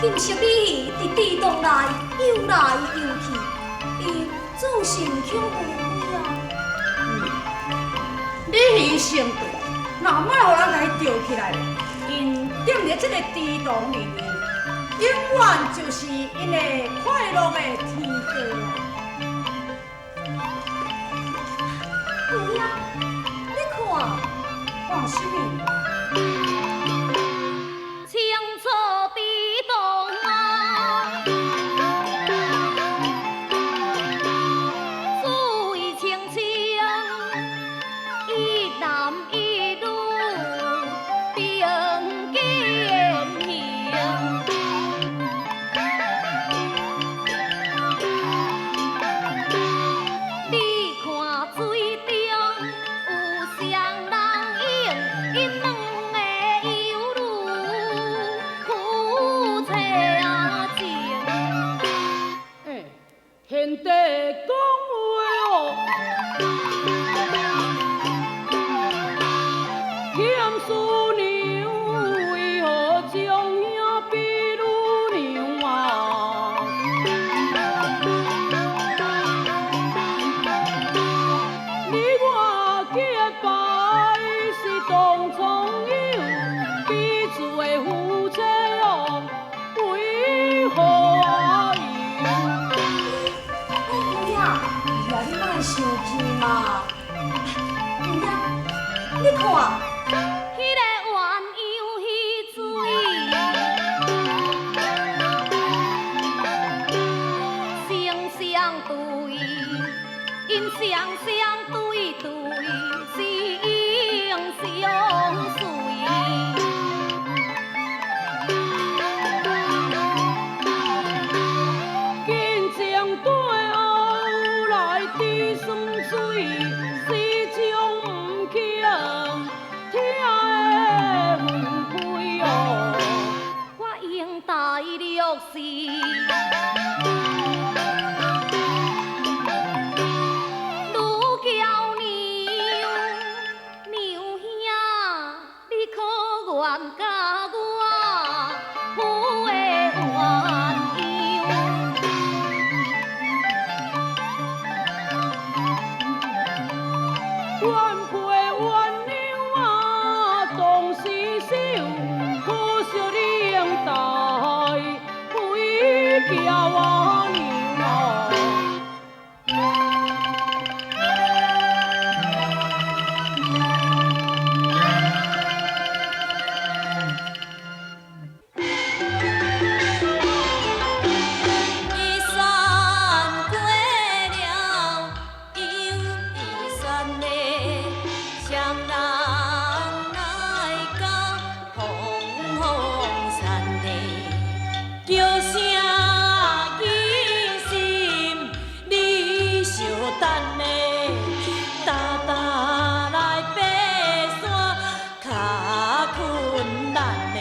今昔你伫地洞内游来游去，伊总是毋肯回啊。你鱼成对，若莫互人甲伊钓起来咧，因踮伫这个地洞里面，永远就是因的快乐的天地啊！对啊，你看，看什么？清楚地洞啊，水清清，一男一女并肩行。你看水中有双人影，因两个游女夫妻情。贤弟讲话哦，欠师娘为何将兄比女娘啊？你我结拜是同窗友，彼此的夫妻哦，为何有？姑娘，你莫生气嘛。姑娘，你看，迄个鸳鸯戏水，双双对，因双双对对，是英相随。见将对后来滴酸水，始终不肯听的分开哦。我应大律师。愈叫娘兄，你可原甲我夫的鸳鸯。原配鸳鸯啊，当时手，可惜你应带回家我娘啊。一山过了，又一山嘞，双人来到凤凰山嘞，叫声义心，你小等嘞，大大来爬山，较困难嘞。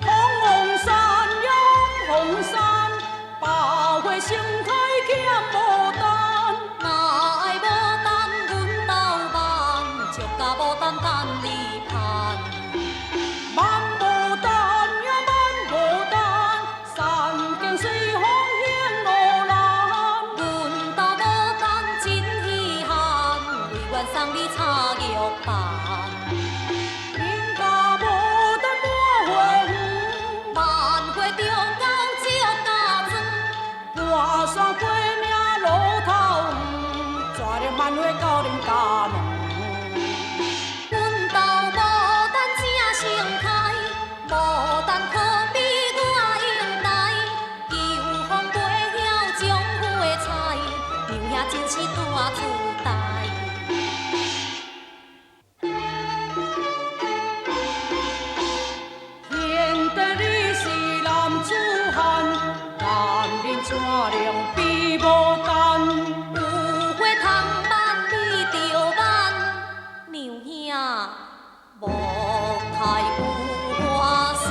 凤凰山，永凤山，百花盛开欠牡丹。若爱牡丹，阮斗万，石甲牡丹等你盼。万牡丹呀万牡丹，山间随风显路蓝。阮斗牡丹真稀罕，为愿送你插玉瓣。恁家牡丹满花园，万花中到石家庄。半山过岭路头远，带着万花到恁家门。阮斗牡丹正盛开，牡丹可比我应台。秋风背晓将花采，娘兄真是大自在。贤弟你是男子汉，男人怎能比牡丹？有花通挽你着挽，娘兄无太有欢喜，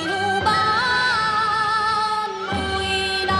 又挽为难。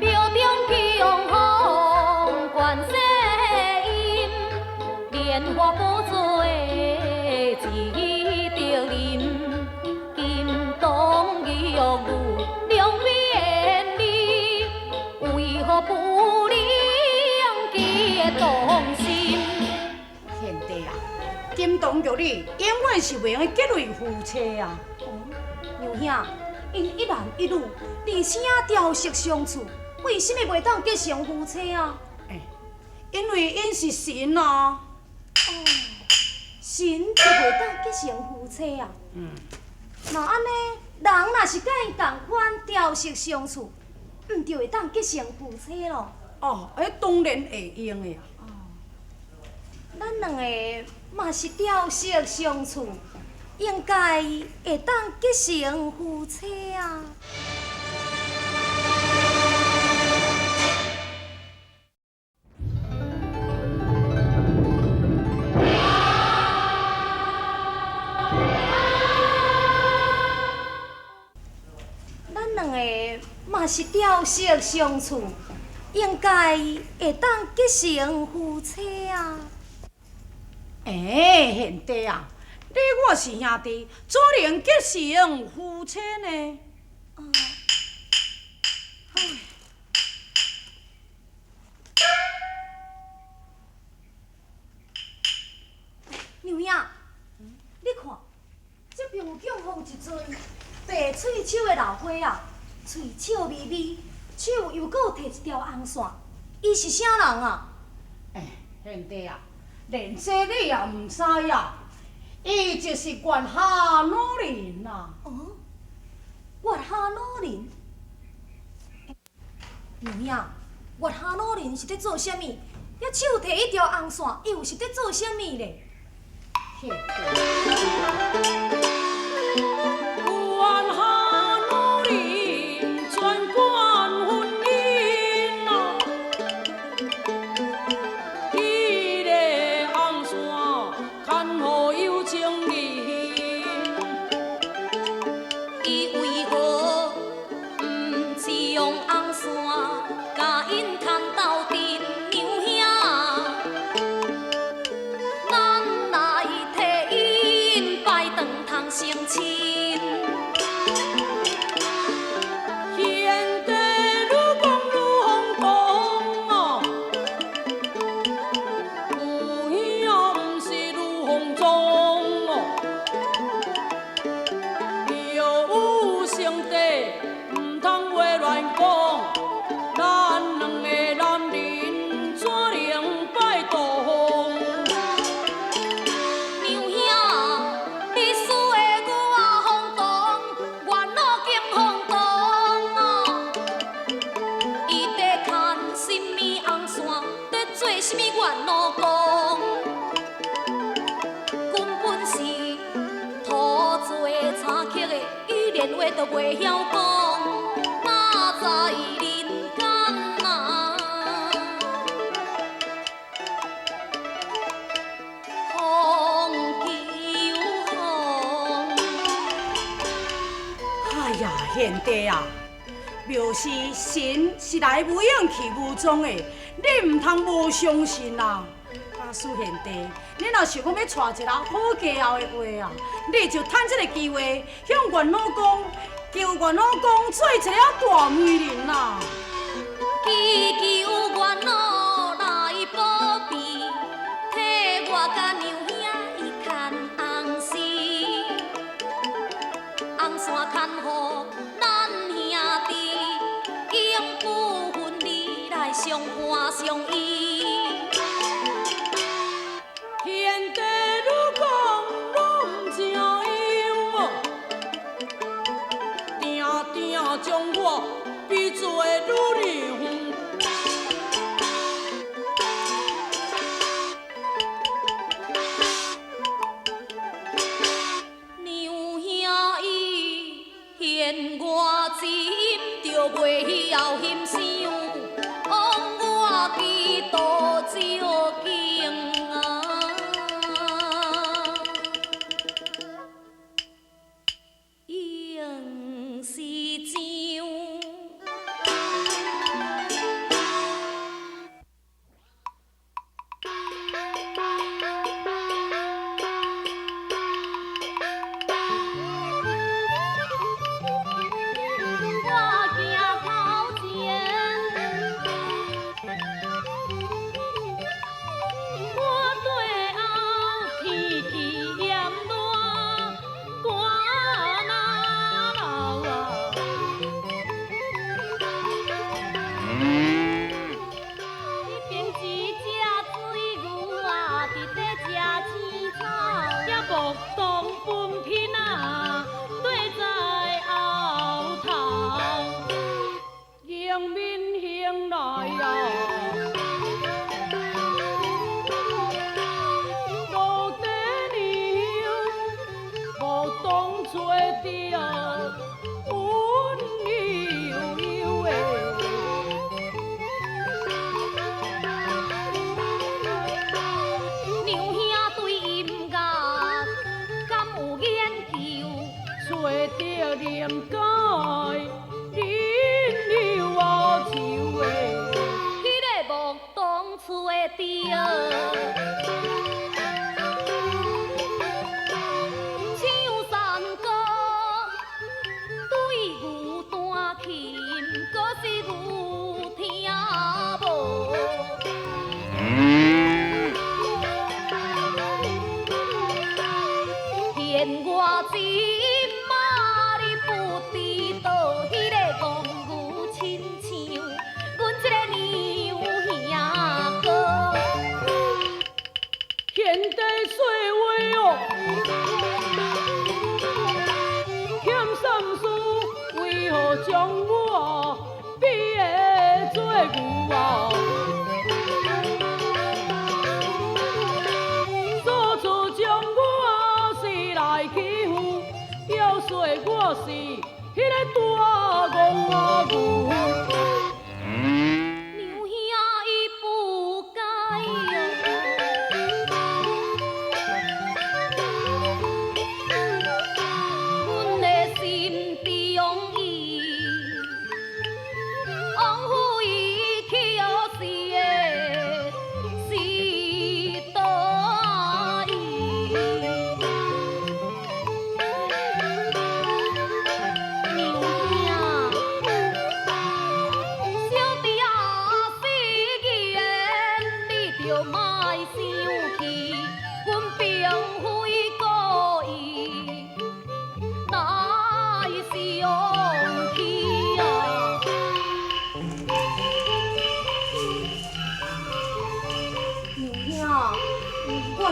庙中供奉观世音，莲花宝座只着啉，金东玉两面里，为何不能结同心？贤弟啊，金童玉女永远是袂用结为夫妻啊！娘兄，因一男一女，而且调色相处，为什么袂当结成夫妻啊？因为因是神啊。神就袂当结成夫妻啊？那安尼，人若是甲因同款调色相处，毋就会当结成夫妻咯？当然会用的啊。咱两个嘛是调色相处，应该会当结成夫妻啊。咱两个嘛是调色相处，应该会当结成夫妻啊。贤弟啊，你我是兄弟，怎能结成夫妻呢？娘兄，你看，这边有供奉一尊白喙手的老花啊，喙笑眯眯，手又搁有摕一条红线，伊是啥人啊？贤弟啊，连这你也毋知啊？伊就是月下老人啊！月下老人，娘兄，月下老人是伫做啥物？遐手摕一条红线，伊又是伫做啥物咧？贤弟。愿下老人全管婚姻啊，迄个红线牵好有情人，伊为何毋是用红线甲因牵斗阵？娘兄，咱来替因摆顿通成亲。贤弟愈讲愈轰动啊，有影毋是愈风踪哦。又有兄弟，毋通话乱讲，咱两个男人怎能摆动？娘兄，你输的我轰动，原路更轰动啊！伊在牵什么红线，在做什么原路公？根本是土做差曲的，伊连话都袂晓讲，哪知人间啊？风求风。哎呀，贤弟啊，庙是神是来无影去无踪的，你毋通无相信啊！假使贤弟，你若想讲要娶一个好家后的话啊，你就趁这个机会向元老公求元老公做一个大媒人啊！祈求元老来保庇，替我甲娘兄伊牵红丝，红线牵好咱兄弟，永不分离来相伴相依。贤弟愈讲愈毋正样哦，定定将我比做女人。娘兄伊嫌我真，就袂晓欣赏，枉我几多照镜啊！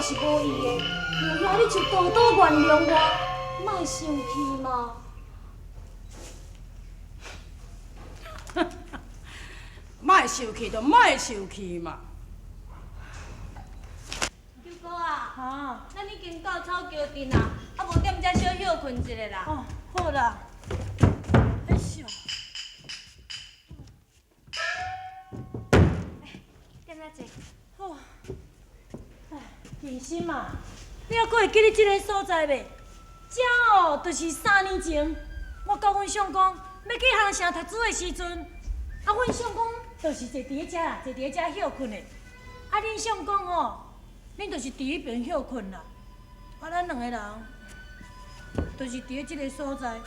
是无意的，牛兄你就多多原谅我，莫生气嘛。莫生气就莫生气嘛。舅哥啊，啊，咱已经到草桥镇啊，啊无踮遮小休困一下啦。哦，好啦。哎呦，踮遐坐。好。哎，建心嘛，你还阁会记得这个所在袂？这哦，就是3年前，我甲阮相公要去杭城读书的时阵，啊，阮相公就是坐伫咧遮啦，坐伫咧遮休困的。啊，恁相公哦，恁就是伫迄边休困啦。啊，咱两个人，就是伫咧即个所在，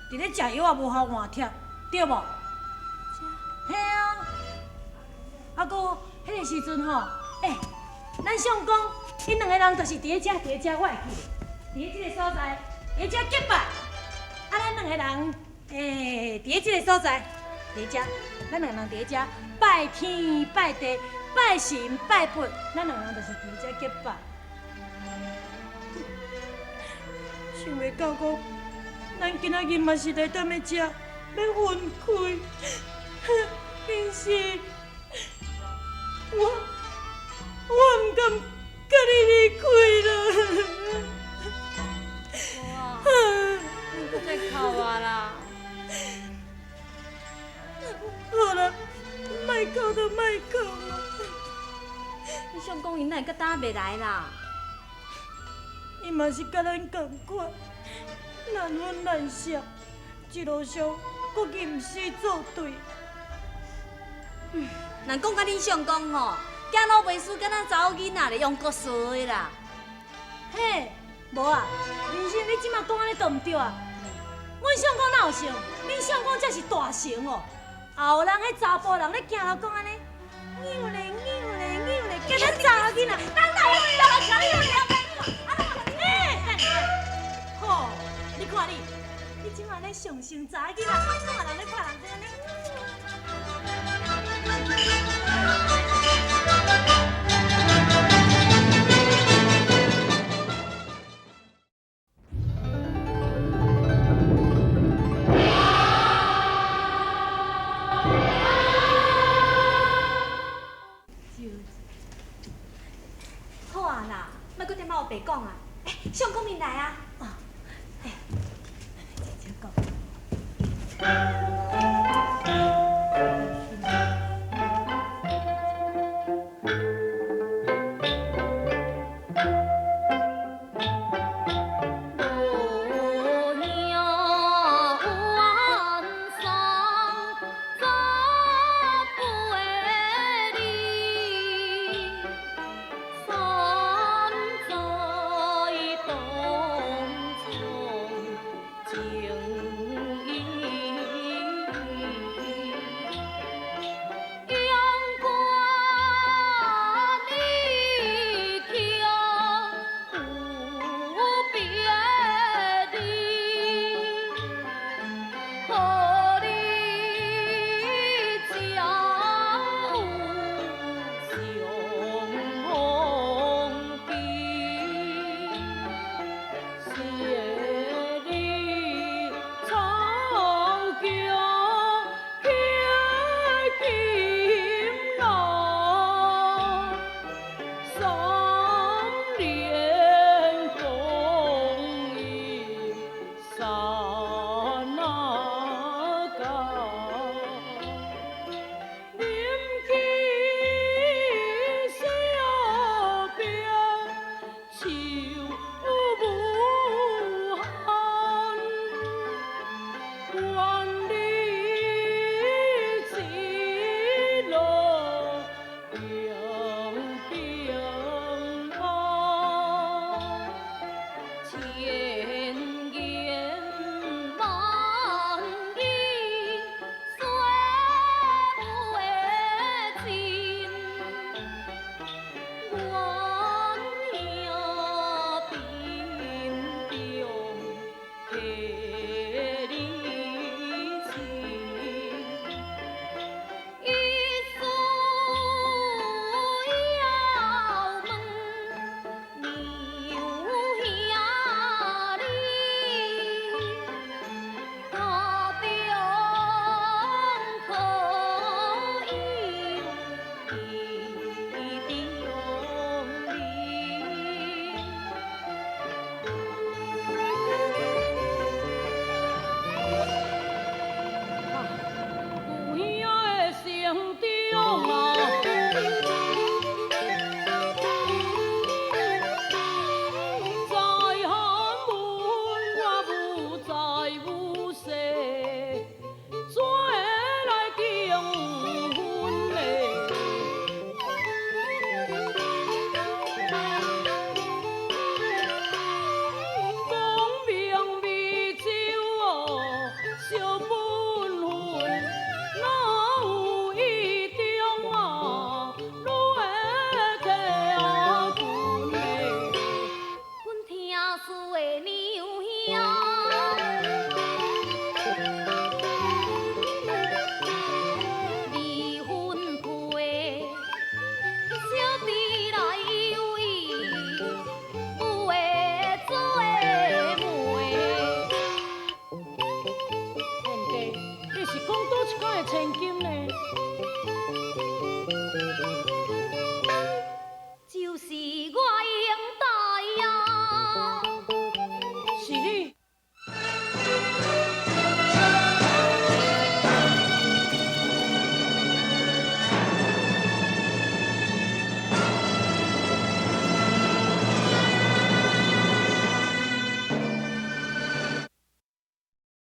伫咧食药也无效换贴，对无？嘿啊！啊，搁迄个时阵吼，咱相公，因两个人就是伫咧遮，伫咧遮，我会记，伫咧即个所在，伫咧遮结拜。啊，咱两个人，伫咧即个所在，伫咧遮，咱两个人伫咧遮拜天拜地拜神拜佛，咱两个人就是伫咧遮结拜。想袂到讲，咱今仔日嘛是来踮咧遮要分开，但是我唔敢甲你离开啦。你不再哭我啦。好啦，莫哭就莫哭啦。你相公因哪会搁打袂来啦？伊嘛是甲咱同款，难分难舍，一路上搁吟诗作对。若讲甲恁相公吼，行路袂输，敢若查某囡仔咧用国术的啦。嘿，无啊，人生你即马讲安尼都毋对啊。阮相公哪有成？恁相公才是大成哦。后人迄查甫人咧行路讲安尼，扭咧扭咧扭咧，敢若查某囡仔。咱哪有啦？哪有了？好，你看你即马咧上成查囡仔，看人咧看人这安尼。好啊啦，莫搁踮遐黑白讲啊！相公面来啊！姐讲。啊！